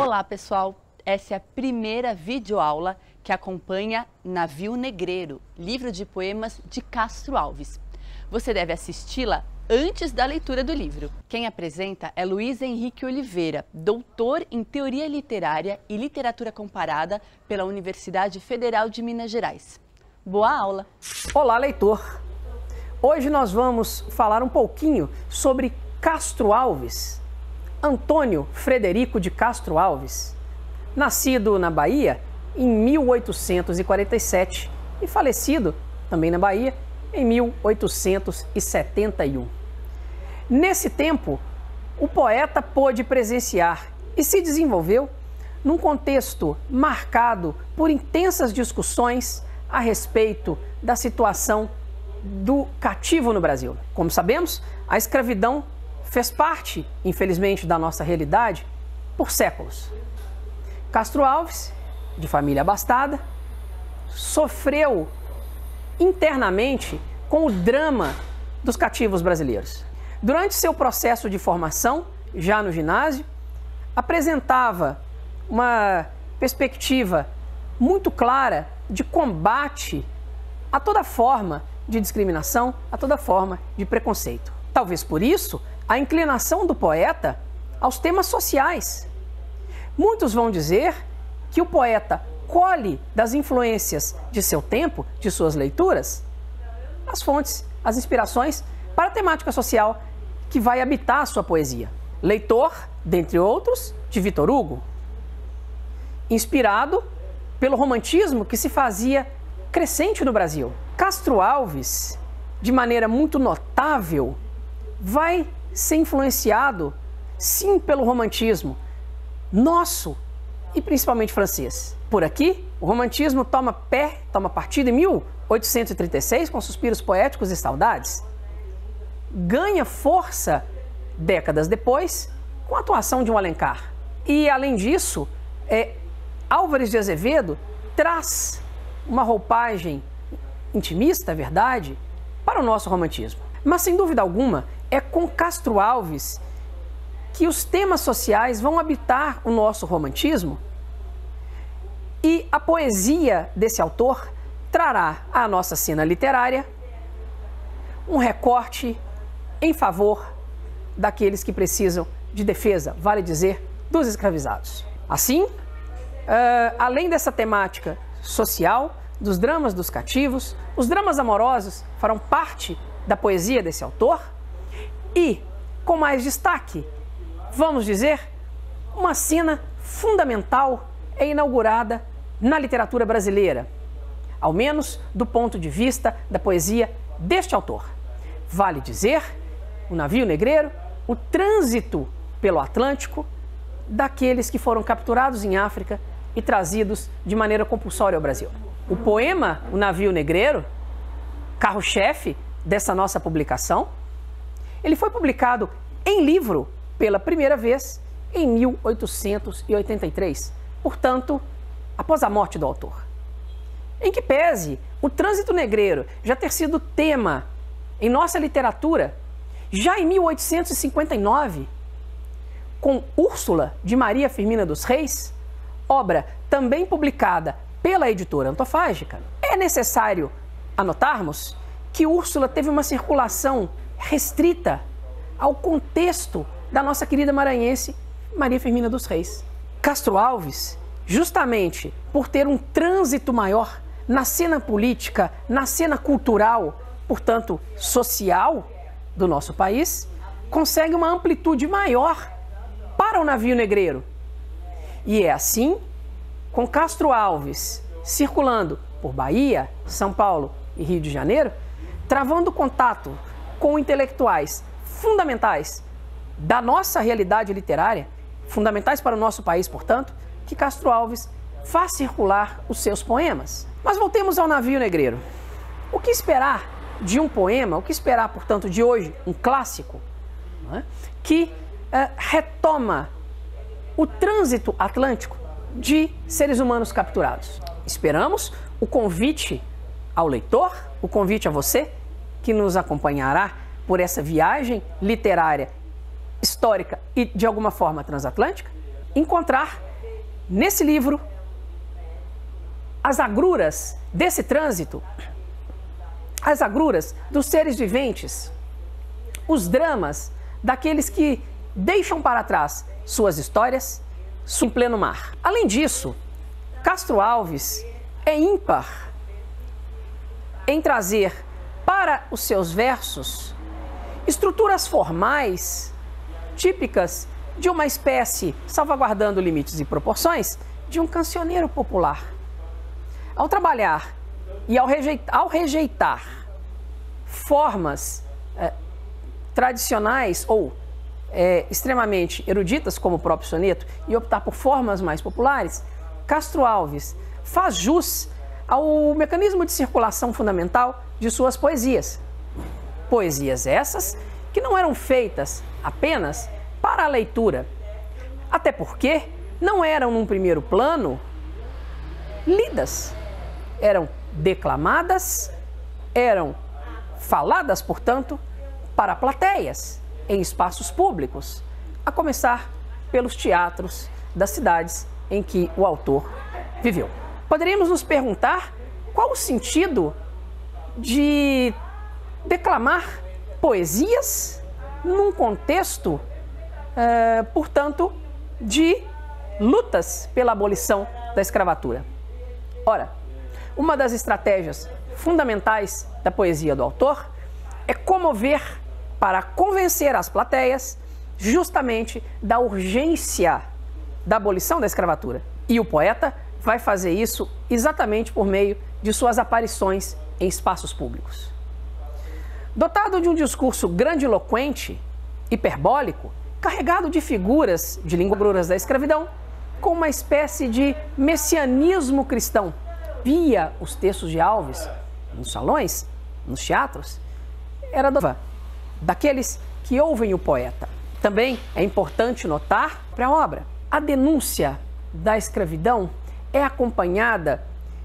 Olá, pessoal! Essa é a primeira videoaula que acompanha Navio Negreiro, livro de poemas de Castro Alves. Você deve assisti-la antes da leitura do livro. Quem apresenta é Luiz Henrique Oliveira, doutor em Teoria Literária e Literatura Comparada pela Universidade Federal de Minas Gerais. Boa aula! Olá, leitor! Hoje nós vamos falar um pouquinho sobre Castro Alves, Antônio Frederico de Castro Alves, nascido na Bahia em 1847 e falecido também na Bahia em 1871. Nesse tempo, o poeta pôde presenciar e se desenvolveu num contexto marcado por intensas discussões a respeito da situação do cativo no Brasil. Como sabemos, a escravidão fez parte, infelizmente, da nossa realidade por séculos. Castro Alves, de família abastada, sofreu internamente com o drama dos cativos brasileiros. Durante seu processo de formação, já no ginásio, apresentava uma perspectiva muito clara de combate a toda forma de discriminação, a toda forma de preconceito. Talvez por isso, a inclinação do poeta aos temas sociais. Muitos vão dizer que o poeta colhe das influências de seu tempo, de suas leituras, as fontes, as inspirações para a temática social que vai habitar a sua poesia. Leitor, dentre outros, de Victor Hugo, inspirado pelo romantismo que se fazia crescente no Brasil. Castro Alves, de maneira muito notável, vai ser influenciado, sim, pelo romantismo nosso e principalmente francês. Por aqui, o romantismo toma partido em 1836 com Suspiros Poéticos e Saudades. Ganha força décadas depois com a atuação de um Alencar. E, além disso, Álvares de Azevedo traz uma roupagem intimista, verdade, para o nosso romantismo. Mas, sem dúvida alguma, é com Castro Alves que os temas sociais vão habitar o nosso romantismo e a poesia desse autor trará à nossa cena literária um recorte em favor daqueles que precisam de defesa, vale dizer, dos escravizados. Assim, além dessa temática social, dos dramas dos cativos, os dramas amorosos farão parte da poesia desse autor e, com mais destaque, vamos dizer, uma cena fundamental é inaugurada na literatura brasileira, ao menos do ponto de vista da poesia deste autor. Vale dizer, o Navio Negreiro, o trânsito pelo Atlântico daqueles que foram capturados em África e trazidos de maneira compulsória ao Brasil. O poema O Navio Negreiro, carro-chefe dessa nossa publicação, ele foi publicado em livro pela primeira vez em 1883, portanto, após a morte do autor. Em que pese o trânsito negreiro já ter sido tema em nossa literatura, já em 1859, com Úrsula, de Maria Firmina dos Reis, obra também publicada pela editora Antofágica, é necessário anotarmos que Úrsula teve uma circulação restrita ao contexto da nossa querida maranhense Maria Firmina dos Reis. Castro Alves, justamente por ter um trânsito maior na cena política, na cena cultural, portanto, social do nosso país, consegue uma amplitude maior para o Navio Negreiro. E é assim, com Castro Alves circulando por Bahia, São Paulo e Rio de Janeiro, travando contato com intelectuais fundamentais da nossa realidade literária, fundamentais para o nosso país, portanto, que Castro Alves faz circular os seus poemas. Mas voltemos ao Navio Negreiro. O que esperar de um poema, o que esperar, portanto, de hoje, um clássico, não é? Que retoma o trânsito atlântico de seres humanos capturados? Esperamos o convite ao leitor, o convite a você que nos acompanhará por essa viagem literária, histórica e, de alguma forma, transatlântica, encontrar nesse livro, as agruras desse trânsito, as agruras dos seres viventes, os dramas daqueles que deixam para trás suas histórias em pleno mar. Além disso, Castro Alves é ímpar em trazer para os seus versos estruturas formais típicas de uma espécie, salvaguardando limites e proporções, de um cancioneiro popular. Ao trabalhar e ao rejeitar formas tradicionais ou extremamente eruditas, como o próprio soneto, e optar por formas mais populares, Castro Alves faz jus ao mecanismo de circulação fundamental de suas poesias. Poesias essas que não eram feitas apenas para a leitura, até porque não eram, num primeiro plano, lidas. Eram declamadas, eram faladas, portanto, para plateias, em espaços públicos, a começar pelos teatros das cidades em que o autor viveu. Poderíamos nos perguntar qual o sentido de declamar poesias num contexto, portanto, de lutas pela abolição da escravatura. Ora, uma das estratégias fundamentais da poesia do autor é comover para convencer as plateias justamente da urgência da abolição da escravatura. E o poeta vai fazer isso exatamente por meio de suas aparições em espaços públicos. Dotado de um discurso grandiloquente, hiperbólico, carregado de figuras de lingua da escravidão, com uma espécie de messianismo cristão, via os textos de Alves nos salões, nos teatros, era daqueles que ouvem o poeta. Também é importante notar para a obra, a denúncia da escravidão é acompanhada